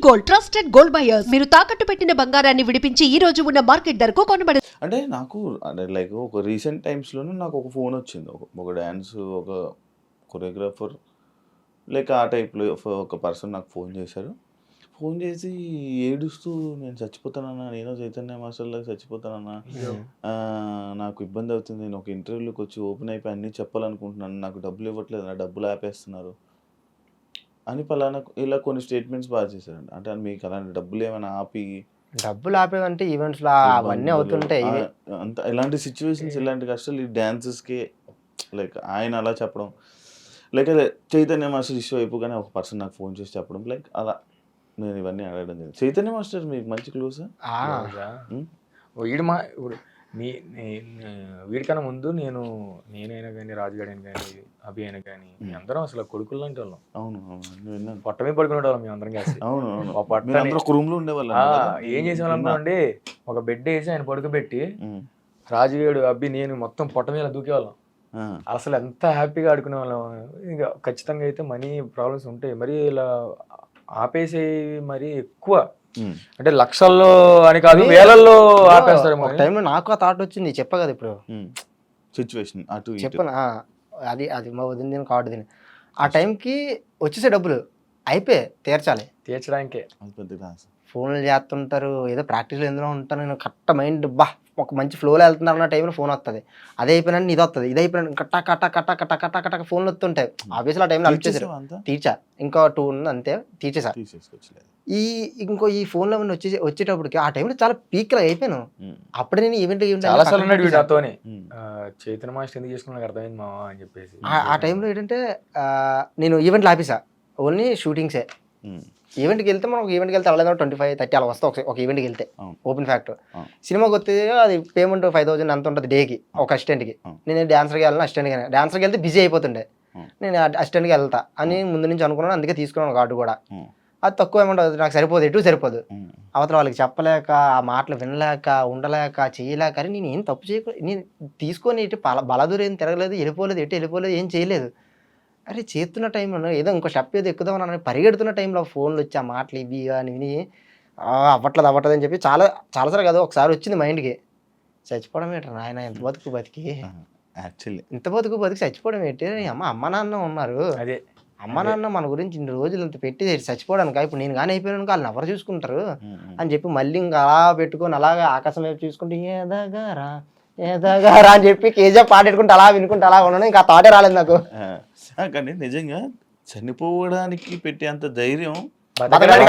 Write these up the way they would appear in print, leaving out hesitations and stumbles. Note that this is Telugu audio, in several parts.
గోల్డ్ ట్రస్టెడ్ గోల్డ్ బయర్స్ మీరు తాకట్టు పెట్టిన బంగారాన్ని విడిపించి ఈ రోజు ఉన్న మార్కెట్ ధరకు కొనబడు. అంటే నాకు అంటే లైక్ ఒక రీసెంట్ టైమ్స్లోనే నాకు ఒక ఫోన్ వచ్చింది, ఒక డ్యాన్స్ ఒక కొరియోగ్రాఫర్ లైక్ ఆ టైప్లో ఒక పర్సన్ నాకు ఫోన్ చేశారు. ఫోన్ చేసి ఏడుస్తూ నేను చచ్చిపోతానన్నా, నేను చైతన్య మాస్టర్లాగా చచ్చిపోతానన్నా, నాకు ఇబ్బంది అవుతుంది, నేను ఒక ఇంటర్వ్యూలోకి వచ్చి ఓపెన్ అయిపోయి అన్నీ చెప్పాలనుకుంటున్నాను, నాకు డబ్బులు ఇవ్వట్లేదు, నా డబ్బులు ఆపేస్తున్నారు అని పలానా ఇలా కొన్ని స్టేట్మెంట్స్ బాగా చేశారండి. అంటే మీకు అలాంటి డబ్బులు ఏమైనా డబ్బులు ఆపేదంటే ఈవెంట్స్లో అవన్నీ అవుతుంటాయి. అంత ఇలాంటి సిచ్యువేషన్స్, ఇలాంటి కష్టాలు ఈ డ్యాన్సెస్కి లైక్ ఆయన అలా చెప్పడం, లైక్ అదే చైతన్య మాస్టర్ ఇష్యూ అయిపోగానే ఒక పర్సన్ నాకు ఫోన్ చేసి చెప్పడం, లైక్ అలా నేను ఇవన్నీ అడగడం జరిగింది. చైతన్య మాస్టర్ మీకు మంచి క్లోజా? వీడు మా ఇప్పుడు వీడికన్నా ముందు నేనైనా కానీ రాజుగాడైనా కానీ అభి అయినా కానీ అందరం అసలు కొడుకులు లాంటి వాళ్ళం. అవును విన్నాను. పొట్టమే పడుకునే వాళ్ళం మేము అందరం కలిసి. అవును ఒక రూమ్ లో ఉండేవాళ్ళం. ఏం చేసేవాళ్ళం అండి, ఒక బెడ్ వేసి ఆయన పడుకోబెట్టి రాజుగాడు అబ్బి నేను మొత్తం పొట్ట మీద దూకేవాళ్ళం. అసలు ఎంత హ్యాపీగా ఆడుకునే వాళ్ళం. ఇంకా ఖచ్చితంగా అయితే మనీ ప్రాబ్లమ్స్ ఉంటాయి, మరి ఇలా ఆపేసే మరి ఎక్కువ అంటే లక్షల్లో అని కాదు వేలల్లో ఆపేస్తారు. ఒక టైంలో నాకు ఆ థాట్ వచ్చింది, చెప్పా కదా ఇప్పుడు సిచ్యువేషన్ అటు చెప్పను. అది మా వదిన కార్డు తిని ఆ టైంకి వచ్చేసే డబ్బులు అయిపోయి తీర్చడానికే ఫోన్లు చేస్తుంటారు, ఏదో ప్రాక్టీస్లో ఎందులో ఉంటాను నేను, కరెక్ట్ మైండ్ ఒక మంచి ఫ్లోలో వెళ్తున్నారు అన్న టైంలో ఫోన్ వస్తుంది, అదే అయిపోయినా ఇది వస్తుంది, ఇది అయిపోయినా కట్ట కట్ట కట్ట కట్ట కట్ట కట్ట ఫోన్లు వస్తుంటాయి. ఆబ్వియస్లీ ఆ టైంలో అలిచేసారు, తీర్చా, ఇంకో 2 ఉంది అంతే తీర్చేసా. ఇంకో ఈ ఫోన్లో వచ్చేటప్పటికి ఆ టైంలో చాలా పీక్ అయిపోయాను. అప్పుడే నేను ఈవెంట్ చైతన్య మాస్టర్ ఎందుకు చేసుకున్నా నాకు అర్థమైంది మా అని చెప్పేసి. ఆ టైంలో ఏంటంటే నేను ఈవెంట్లు ఆపేసా, ఓన్లీ షూటింగ్సే. ఈవెంట్కి వెళ్తే మనం ఒక ఈవెంట్కి వెళ్తే అవ్వలేదు 25-30 అలా వస్తాం ఒక ఈవెంట్కి వెళ్తే. ఓపెన్ ఫ్యాక్టర్ సినిమాకి వస్తే అది పేమెంట్ 5,000 అంత ఉంటుంది డేకి ఒక అసిస్టెంట్కి. నేను డాన్సర్కి వెళ్ళాను, అసిస్టెంట్కి డాన్సర్కి వెళ్తే బిజీ అయిపోతుండే, నేను అసిస్టెంట్కి వెళ్తా అని ముందు నుంచి అనుకున్నాను, అందుకే తీసుకున్నాను కార్డు కూడా. అది తక్కువ అమౌంట్ అవుతుంది, నాకు సరిపోదు, ఎటు సరిపోదు. అవతల వాళ్ళకి చెప్పలేక, ఆ మాటలు వినలేక, ఉండలేక, చేయలేక, అని నేను ఏం తప్పు చేయకూడదు, నేను తీసుకొని ఇటు బలదూరం ఏం తిరగలేదు, వెళ్ళిపోలేదు, ఏం చేయలేదు. అరే చేస్తున్న టైంలో ఏదో ఇంకో స్టెప్ ఏదో ఎక్కుదామని పరిగెడుతున్న టైంలో ఫోన్లు వచ్చి ఆ మాటలు ఇవి అని విని అవ్వట్లేదు అని చెప్పి చాలాసార్లు కదా ఒకసారి వచ్చింది మైండ్కి, చచ్చిపోవడం ఏంటి నాయన, ఇంత బతికి ఇంత బతికి చచ్చిపోవడం ఏంటి, అమ్మ నాన్న ఉన్నారు, అదే అమ్మ నాన్న మన గురించి ఇన్ని రోజులు ఇంత పెట్టి చచ్చిపోవడానికి, ఇప్పుడు నేను కానీ అయిపోయాను వాళ్ళని ఎవరు చూసుకుంటారు అని చెప్పి మళ్ళీ ఇంకా అలా పెట్టుకొని అలాగా ఆకాశం వైపు చూసుకుంటే ఏదగారా అని చెప్పి కేజీఎఫ్ పాట పెట్టుకుంటే అలా వినుకుంటే అలా ఉన్నాను. ఇంకా థాటే రాలేదు నాకు. కానీ నిజంగా చనిపోవడానికి పెట్టే అంత ధైర్యం బతకడానికి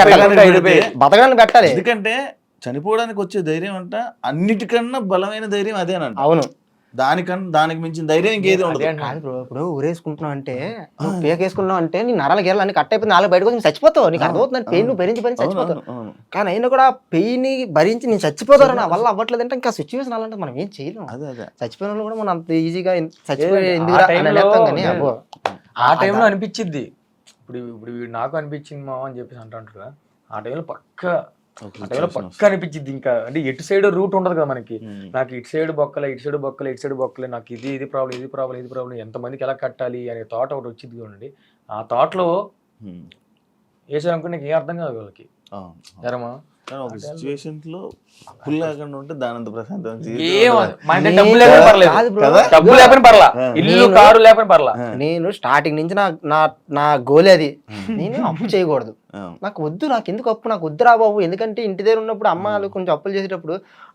పెట్టాలి, ఎందుకంటే చనిపోవడానికి వచ్చే ధైర్యం అంట అన్నిటికన్నా బలమైన ధైర్యం అదేనంట. అవును, దానికి మించిన ధైర్యం ఇంకేది ఉండదు. ఇప్పుడు ఊరేసుకుంటున్నావు అంటే, నువ్వు పేకేసుకున్నావు అంటే నీ నరాల గేర్లు అన్ని కట్ అయిపోయి 4 బయటకు వచ్చి చచ్చిపోతావు, నీకు అర్థమవుతుంది. పెయిన్ నువ్వు భరించి చచ్చిపోతావు, కానీ అయినా కూడా పెయిన్ భరించి నేను చచ్చిపోతారు నా వల్ల అవ్వట్లేదు అంటే ఇంకా సిచ్యువేషన్ అలాంటి మనం ఏం చేయలేము. చచ్చిపోయిన వాళ్ళు కూడా మనం అంత ఈజీగా ఆ టైంలో అనిపించింది. ఇప్పుడు నాకు అనిపించింది మా అని చెప్పేసి అంటారు, ఆ టైంలో పక్కా అనిపించింది. ఇంకా అంటే ఎటు సైడ్ రూట్ ఉండదు కదా మనకి, నాకు ఇటు సైడ్ బొక్కలే, నాకు ఇది ప్రాబ్లం ఎంతమందికి ఎలా కట్టాలి అనే థాట్ ఒకటి వచ్చింది చూడండి. ఆ థాట్ లో వేసారనుకో నాకు ఏం అర్థం కాదు వాళ్ళకి. సరేమా ఒక సిచ్యువేషన్ లో అప్పులు లేకుండా ఉంటే దానంత ప్రశాంతం, డబ్బు లేకపోయినా పర్లా, ఇల్లు కారు లేకపోయినా పర్లా. నేను స్టార్టింగ్ నుంచి నా గోల్ అది, నేను అప్పు చేయకూడదు, నాకు వద్దు, నాకు ఎందుకు అప్పు, నాకు వద్దు రా బాబు. ఎందుకంటే ఇంటి దగ్గర ఉన్నప్పుడు అమ్మాలు కొంచెం అప్పులు చేసేటప్పుడు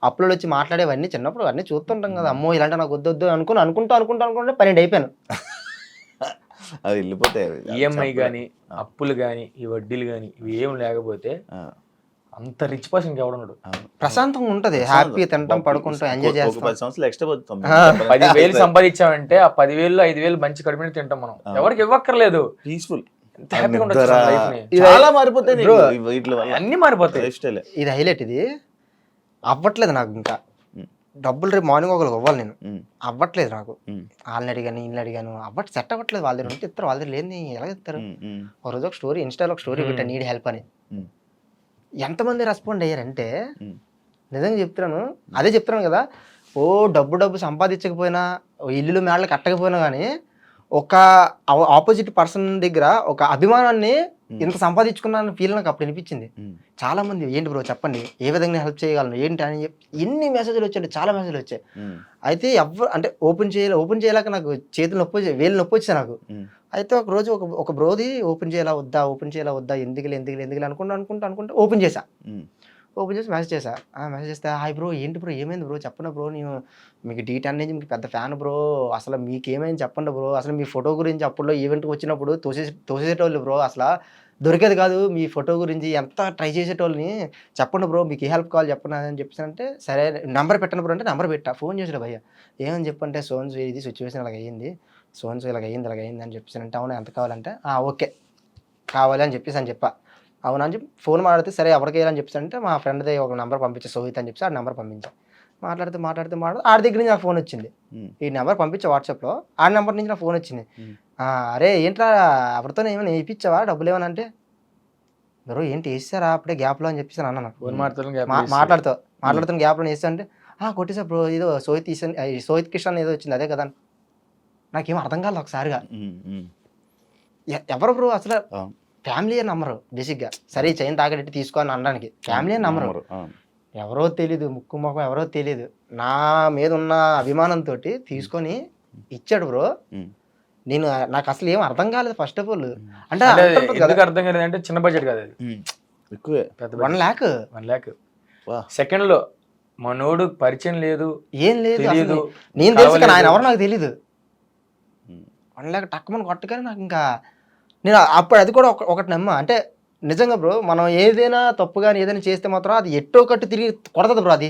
అప్పులు వచ్చి మాట్లాడేవన్నీ చిన్నప్పుడు అన్నీ చూస్తుంటాం కదా, అమ్మో ఇలాంటి నాకు వద్దు అనుకుంటూ 12 అయిపోయాను. అది వెళ్ళిపోతాయి. ఈఎంఐ కానీ అప్పులు కానీ ఈ వడ్డీలు కానీ ఇవి ఏం లేకపోతే అంత రిచ్ పర్సన్ ఎవడన్నాడు, ప్రశాంతంగా ఉంటది, హ్యాపీ తింటాం పడుకుంటాం ఎంజాయ్ చేస్తాం. 10 సంవత్సరాలు ఎక్స్ట్రా 10,000 సంపాదించామంటే ఆ 10,000 మంచి కడుపుని తింటాం మనం, ఎవరికి ఇవ్వక్కర్లేదు, పీస్ఫుల్ చాలా మారిపోతాయి, అన్ని మారిపోతాయి. ఇది హైలైట్, ఇది అవ్వట్లేదు నాకు. ఇంకా డబ్బులు రేపు మార్నింగ్ ఒకరికి ఇవ్వాలి, నేను అవ్వట్లేదు నాకు. వాళ్ళని అడిగాను, ఇల్లు అడిగాను, సెట్ అవ్వట్లేదు. వాళ్ళ దగ్గర ఉంటే ఇస్తారు, వాళ్ళ దగ్గర లేని ఎలా ఇస్తారు. ఒక రోజు ఒక స్టోరీ ఇన్స్టాలో ఒక స్టోరీ పెట్టా, నీడ్ హెల్ప్ అని. ఎంతమంది రెస్పాండ్ అయ్యారంటే నిజంగా చెప్తున్నాను, అదే చెప్తున్నాను కదా, డబ్బు సంపాదించకపోయినా, ఇల్లు మేడలు కట్టకపోయినా కానీ ఒక ఆపోజిట్ పర్సన్ దగ్గర ఒక అభిమానాన్ని ఇంత సంపాదించుకున్నాను ఫీల్ నాకు అప్పుడు అనిపించింది. చాలా మంది ఏంటి బ్రో చెప్పండి, ఏ విధంగా హెల్ప్ చేయగలను ఏంటి అని చెప్పి ఎన్ని మెసేజ్లు వచ్చాయి, చాలా మెసేజ్లు వచ్చాయి. అయితే అంటే ఓపెన్ చేయలేక నాకు చేతులు నొప్పి వేలు నొప్పి వచ్చాయి నాకు. అయితే ఒక రోజు ఒక బ్రోది ఓపెన్ చేయాలా వద్దా ఎందుకు అనుకుంటా ఓపెన్ చేశా. ఓపెన్ చేసి మెసేజ్ చేశా. మెసేజ్ చేస్తే హాయ్ బ్రో, ఏంటి బ్రో ఏమైంది బ్రో చెప్పండి బ్రో, నేను మీకు D10 నుంచి మీకు పెద్ద ఫ్యాన్ బ్రో, అసలు మీకు ఏమైంది చెప్పండి బ్రో, అసలు మీ ఫోటో గురించి అప్పుడులో ఈవెంట్కి వచ్చినప్పుడు తోసేటోళ్ళు బ్రో, అసలు దొరికేది కాదు మీ ఫోటో గురించి, ఎంత ట్రై చేసేటోళ్ళని చెప్పండి బ్రో, మీకు ఏ హెల్ప్ కావాలి చెప్పండి అని చెప్పానంటే సరే నెంబర్ పెట్టండి బ్రో అంటే నెంబర్ పెట్టా. ఫోన్ చేసాడు భయ్య, ఏమని చెప్పంటే సోన్స్ ఇది సిచ్యువేషన్ ఇలాగ అయ్యింది ఇలాగ అని చెప్పానంటే అవునా ఎంత కావాలంటే ఓకే కావాలి అని చెప్పా. అవునా అని చెప్పి ఫోన్ మాట్లాడితే సరే ఎవరికి వేయాలని చెప్పానంటే మా ఫ్రెండ్ది ఒక నెంబర్ పంపించే సోహిత్ అని చెప్పి ఆ నెంబర్ పంపించాను. మాట్లాడితే ఆడి దగ్గర నుంచి నాకు ఫోన్ వచ్చింది. ఈ నెంబర్ పంపించే వాట్సాప్లో ఆ నెంబర్ నుంచి నాకు ఫోన్ వచ్చింది. అరే ఏంట్రా ఎవరితో ఏమైనా వేయించావా డబ్బులు ఏమని అంటే బ్రో ఏంటి వేసారా అప్పుడే గ్యాప్లో అని చెప్పేసి అన్నాను. ఫోన్ మాట్లాడుతున్న గ్యాప్లో వేస్తా అంటే కొట్టేసా బ్రో ఏదో సోహిత్ కిషన్ ఏదో వచ్చింది అదే కదా. నాకేం అర్థం కాలేదు ఒకసారిగా, ఎవరు బ్రో అసలు ఫ్యామిలీ అని నమ్మరు బేసిక్గా. సరే చైన్ తాగడెట్టి తీసుకోని అనడానికి ఫ్యామిలీ అని నమ్మరు, ఎవరో తెలీదు ముక్కు ముఖం ఎవరో తెలీదు, నా మీద ఉన్న అభిమానంతో తీసుకొని ఇచ్చాడు బ్రో. నాకు అసలు ఏం అర్థం కాలేదు ఫస్ట్ ఆఫ్ ఆల్. అంటే అర్థం కాలేదు అంటే చిన్న బడ్జెట్ కాదు అది, ఎక్కువే, 1 lakh సెకండ్ లో మనోడు పరిచయం లేదు ఏం లేదు నేను తెలుసు కానీ ఆయన ఎవరు నాకు తెలీదు. 1 lakh టక్కుమని కొట్టగానే నాకు ఇంకా నేను అప్పుడు అది కూడా ఒకటి నమ్మ అంటే నిజంగా బ్రో మనం ఏదైనా తప్పు కానీ ఏదైనా చేస్తే మాత్రం అది ఎట్టో కట్టు తిరిగి కొడతది బ్రో. అది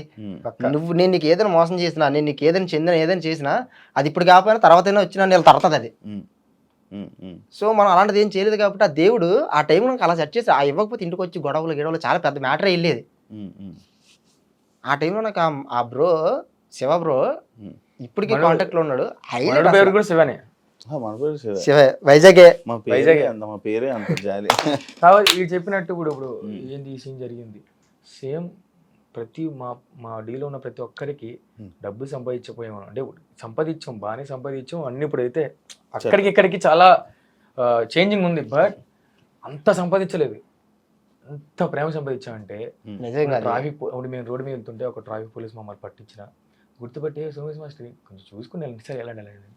నేను నీకు ఏదైనా మోసం చేసినా, నేను నీకు ఏదైనా చేసినా అది ఇప్పుడు కాకపోయినా తర్వాత వచ్చినా నేను తడుతుంది అది. సో మనం అలాంటిది ఏం చేయలేదు కాబట్టి ఆ దేవుడు ఆ టైం నాకు అలా సెట్ చేసి ఇవ్వకపోతే ఇంటికి వచ్చి గొడవలు చాలా పెద్ద మ్యాటర్ వెళ్ళేది. ఆ టైంలో నాకు ఆ బ్రో శివ బ్రో ఇప్పటికీ కాంటాక్ట్ లో ఉన్నాడు. వైజాగే మా పేరే అంత జాలి. వీడు చెప్పినట్టు ఇప్పుడు ఏంది ఈ సీన్ జరిగింది సేమ్ ప్రతి మా డీలో ఉన్న ప్రతి ఒక్కరికి డబ్బు సంపాదించకపోయాము అంటే సంపాదించాం బాగానే సంపాదించాం అన్ని. ఇప్పుడైతే అక్కడికి ఇక్కడికి చాలా చేంజింగ్ ఉంది, బట్ అంత సంపాదించలేదు. అంత ప్రేమ సంపాదించామంటే ట్రాఫిక్ అప్పుడు మేము రోడ్డు మీద వెళ్తుంటే ఒక ట్రాఫిక్ పోలీస్ మమ్మల్ని పట్టించిన గుర్తుపట్టి సోమేష్ మాస్టర్ కొంచెం చూసుకుని వెళ్ళండి సార్ వెళ్ళండి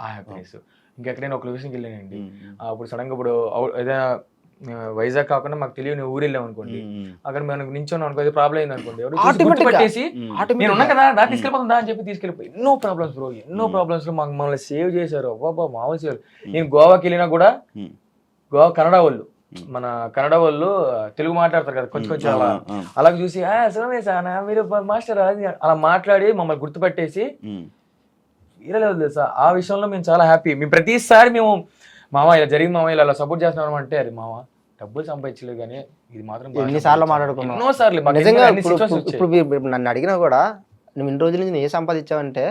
ఆ హ్యాపీనెస్. ఇంకెక్కడైనా ఒక లొకేషన్కి వెళ్ళానండి అప్పుడు సడన్ గా ఇప్పుడు ఏదైనా వైజాగ్ కాకుండా మాకు తెలియని ఊరు వెళ్ళాం అనుకోండి, అక్కడ మనం నించోన్నాం అనుకో ప్రాబ్లం అయింది అనుకోండి, గుర్తుపట్టేసి నేను ఉన్నా కదా దా తీసుకెళ్ళిపోతుందా అని చెప్పి తీసుకెళ్ళిపోయి ఎన్నో ప్రాబ్లమ్స్ బ్రో, ఎన్నో ప్రాబ్లమ్స్ లో మమ్మల్ని సేవ్ చేశారు. అబ్బా మామూలు సేవ్. నేను గోవాకి వెళ్ళినా కూడా గోవా కన్నడ వాళ్ళు మన కన్నడ వాళ్ళు తెలుగు మాట్లాడతారు కదా కొంచెం అలా చూసి సోమేశ్ మీరు మాస్టర్ అలా మాట్లాడి మమ్మల్ని గుర్తుపట్టేసి ఇరలేదు తెలుసా. ఆ విషయంలో మేము చాలా హ్యాపీ. మేము ప్రతిసారి మేము మామ ఇలా జరిగింది మామ ఇలా సపోర్ట్ చేస్తున్నాం అంటే అది మామ డబ్బులు సంపాదించలేదు కానీ ఇది మాత్రం ఎన్నిసార్లు మాట్లాడుకున్నాం ఎన్నోసార్లు. ఇప్పుడు నన్ను అడిగినా కూడా నువ్వు ఇన్ని రోజుల నుంచి ఏ సంపాదించావంటే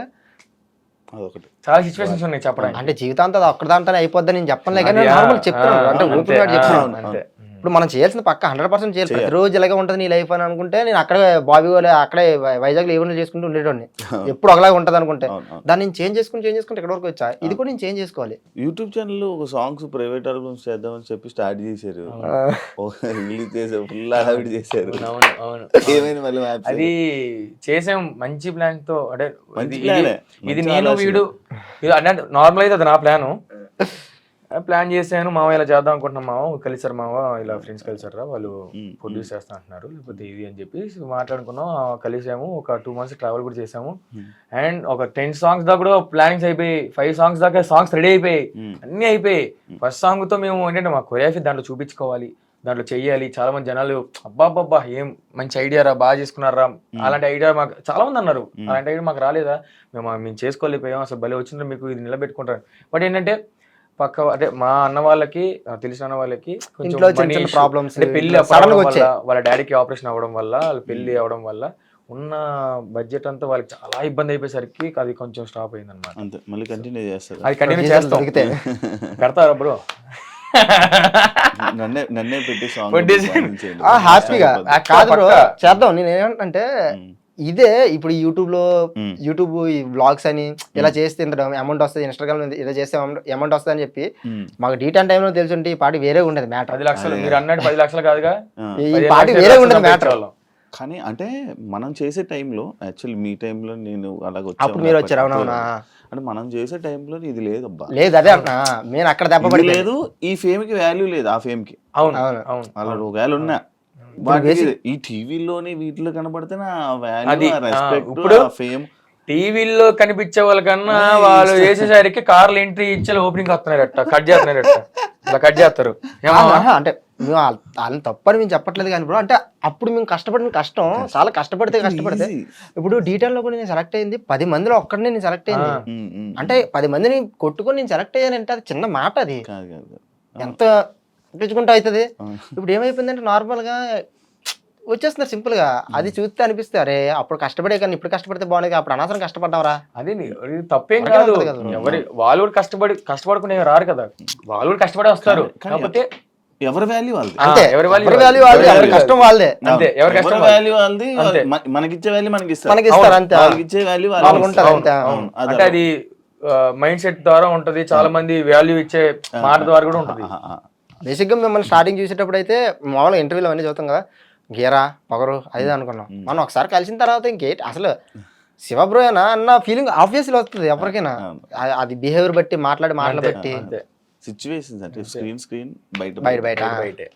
చాలా సిచ్యువేషన్స్ ఉన్నాయి చెప్పడానికి. అంటే జీవితాంతం ఒక్కదాంతో అయిపోద్దని నేను చెప్పలే కానీ నార్మల్ చెప్తున్నాను అంటే ఓపెన్ గా చెప్తున్నాను. ఇప్పుడు మనం చేయాల్సిన పక్క 100% చేయాలి. ప్రతిరోజు ఇలాగే ఉంటుంది నీ లైఫ్ అని అనుకుంటే నేను అక్కడే బాబీ వాళ్ళు అక్కడే వైజాగ్లో ఈవెంట్లు చేసుకుంటూ ఉండేటోడిని. ఎప్పుడు ఒకలాగా ఉంటుంది అనుకుంటే దాన్ని నేను చేంజ్ చేసుకుంటే ఇక్కడ వరకు వచ్చా. ఇది కూడా నేను చేంజ్ చేసుకోవాలి. యూట్యూబ్ ఛానల్ ఒక సాంగ్స్ ప్రైవేట్ ఆల్బమ్స్ చేద్దామని చెప్పి స్టార్ట్ చేశారు, రిలీజ్ చేశారు, ఫుల్ హడావిడి చేశారు. ఏమైంది మళ్ళీ అది చేసాం మంచి ప్లాన్ తో. అంటే ఇది నేను వీడు నార్మల్ అయితే అది నా ప్లాన్ చేశాను. మావ ఇలా చేద్దాం అనుకుంటున్నాం, మావ కలిసారు, మావ ఇలా ఫ్రెండ్స్ కలిసారా వాళ్ళు ప్రొడ్యూస్ చేస్తా అంటున్నారు లేకపోతే ఇది అని చెప్పి మాట్లాడుకున్నాం. కలిసాము, ఒక 2 months ట్రావెల్ కూడా చేసాము. అండ్ ఒక 10 songs దాకా కూడా ప్లానింగ్స్ అయిపోయి 5 songs దాకా సాంగ్స్ రెడీ అయిపోయి అన్ని అయిపోయి. ఫస్ట్ సాంగ్ తో మేము ఏంటంటే మా కొరియోగ్రఫీ దాంట్లో చూపించుకోవాలి, దాంట్లో చెయ్యాలి. చాలా మంది జనాలు అబ్బాబ్బా ఏం మంచి ఐడియా రా, బాగా చేసుకున్నారా, అలాంటి ఐడియా మాకు చాలా మంది అన్నారు. అలాంటి ఐడియా మాకు రాలేదా, మేము చేసుకోలేకపోయాం, అసలు భలే వచ్చిండ్రు, మీకు ఇది నిలబెట్టుకుంటారు. బట్ ఏంటంటే పక్క అంటే మా అన్న వాళ్ళకి తెలిసిన అన్న వాళ్ళకి కొంచెం ప్రాబ్లమ్స్ పెళ్లి వాళ్ళ డాడీకి ఆపరేషన్ అవ్వడం వల్ల వాళ్ళ పెళ్లి అవడం వల్ల ఉన్న బడ్జెట్ అంతా వాళ్ళకి చాలా ఇబ్బంది అయిపోయేసరికి అది కొంచెం స్టాప్ అయింది అనమాట. మళ్ళీ కంటిన్యూ చేస్తారు, అది కంటిన్యూ చేస్తాం. పెడతారా బ్రో? నన్నే పెట్టి హ్యాపీగా కాదు బ్రో చేద్దాం. నేను ఏమంటే ఇదే ఇప్పుడు యూట్యూబ్లో Hmm. యూట్యూబ్ ఈ వ్లాగ్స్ అని ఇలా చేస్తే ఇంత అమౌంట్ వస్తుంది, ఇన్స్టాగ్రామ్ ఇలా చేస్తే అమౌంట్ వస్తుంది అని చెప్పి Hmm. మాకు D10 టైంలో తెలుసుంటే ఈ పాటి వేరే ఉండేది మ్యాటర్. 10 లక్షలు మీరు అన్నట్టు 10 లక్షలు కాదుగా, ఈ 15 పాటి లక్షలు వేరే లక్షలు ఉండేది మ్యాటర్. సంపాదించేవాళ్ళం. కానీ అంటే మనం చేసే టైంలో యాక్చువల్లీ మీ టైంలో నేను అలాగ అప్పుడు మీరు వచ్చారు, అవునవునా? అంటే మనం చేసే టైంలో ఇది లేదబ్బా, లేదు అదే అంటున్నా, నేను అక్కడ దెబ్బ ఇది పడి లేదు, ఈ ఫేమ్ కి వాల్యూ లేదు, ఆ ఫేమ్ కి అవును అవును. అవును అలా ఒకవేళ ఉన్నా వాటికి ఈ టీవీలోని వీటిలో కనబడితే నా అది, వాల్యూ, రెస్పెక్ట్, ఇప్పుడు ఫేమ్ టీవీల్లో కనిపించే వాళ్ళకన్నా వాళ్ళు చేసేసరికి కార్లు ఎంట్రీ ఇచ్చి ఓపెనింగ్ వస్తున్నారట, కట్ చేస్తున్నారట, ఇలా కట్ చేస్తారు. ఆహా, అంటే మేము వాళ్ళని తప్పని మేము చెప్పట్లేదు కానీ బ్రో, అంటే అప్పుడు మేము కష్టపడిన కష్టం చాలా కష్టపడితే ఇప్పుడు డీటెయిల్ లో కూడా నేను సెలెక్ట్ అయింది 10 మందిలో ఒక్కడినే నేను సెలెక్ట్ అయింది. అంటే 10 మందిని కొట్టుకొని నేను సెలెక్ట్ అయ్యానంటే అది చిన్న మాట, అది కాదు కాదు ఎంత తెచ్చుకుంటూ అవుతుంది. ఇప్పుడు ఏమైపోయిందంటే నార్మల్ గా వచ్చేస్తున్నారు సింపుల్ గా, అది చూస్తే అనిపిస్తే అరే అప్పుడు కష్టపడే కానీ ఇప్పుడు కష్టపడితే బాగుండేది, అప్పుడు అనవసరం కష్టపడ్డావరా. అది తప్పేం ఎవరికైనా కాదు, ఉంటది కదా. ఎవరి వాళ్ళు కూడా కష్టపడుకునే రారు కదా, వాళ్ళు కూడా కష్టపడే వస్తారు. కాకపోతే ఎవరి వాల్యూ వాళ్ళది, అంతే, ఎవరి ఎవరి value value వాళ్ళది, ఎవరి కష్టం వాళ్ళదే. అంతే, ఎవరి కష్టం వాల్యూ వాళ్ళది, అంతే. మనకిచ్చే వాల్యూ మనకి మనకి ఇస్తారు అంతే, వాళ్ళకి ఇచ్చే వాల్యూ వాళ్ళకి ఉంటుంది అంతే. అంటే అది మైండ్ సెట్ ద్వారా ఉంటది, చాలా మంది వాల్యూ ఇచ్చే మాట ద్వారా కూడా ఉంటది. బేసిక్ గా మిమ్మల్ని స్టార్టింగ్ చూసేటప్పుడు అయితే మామూలుగా ఇంటర్వ్యూలో అవన్నీ చూస్తాం కదా, గీరా పొగరు అది అనుకున్నాం. మనం ఒకసారి కలిసిన తర్వాత ఇంకేంటి అసలు శివ బ్రో ఏనా అన్న ఫీలింగ్ ఆబ్వియస్లీ వస్తుంది ఎవరికైనా, అది బిహేవియర్ బట్టి మాటలు బట్టి అంతే. సిచ్యువేషన్స్ అంటే స్క్రీన్ బయట బయట బయటే.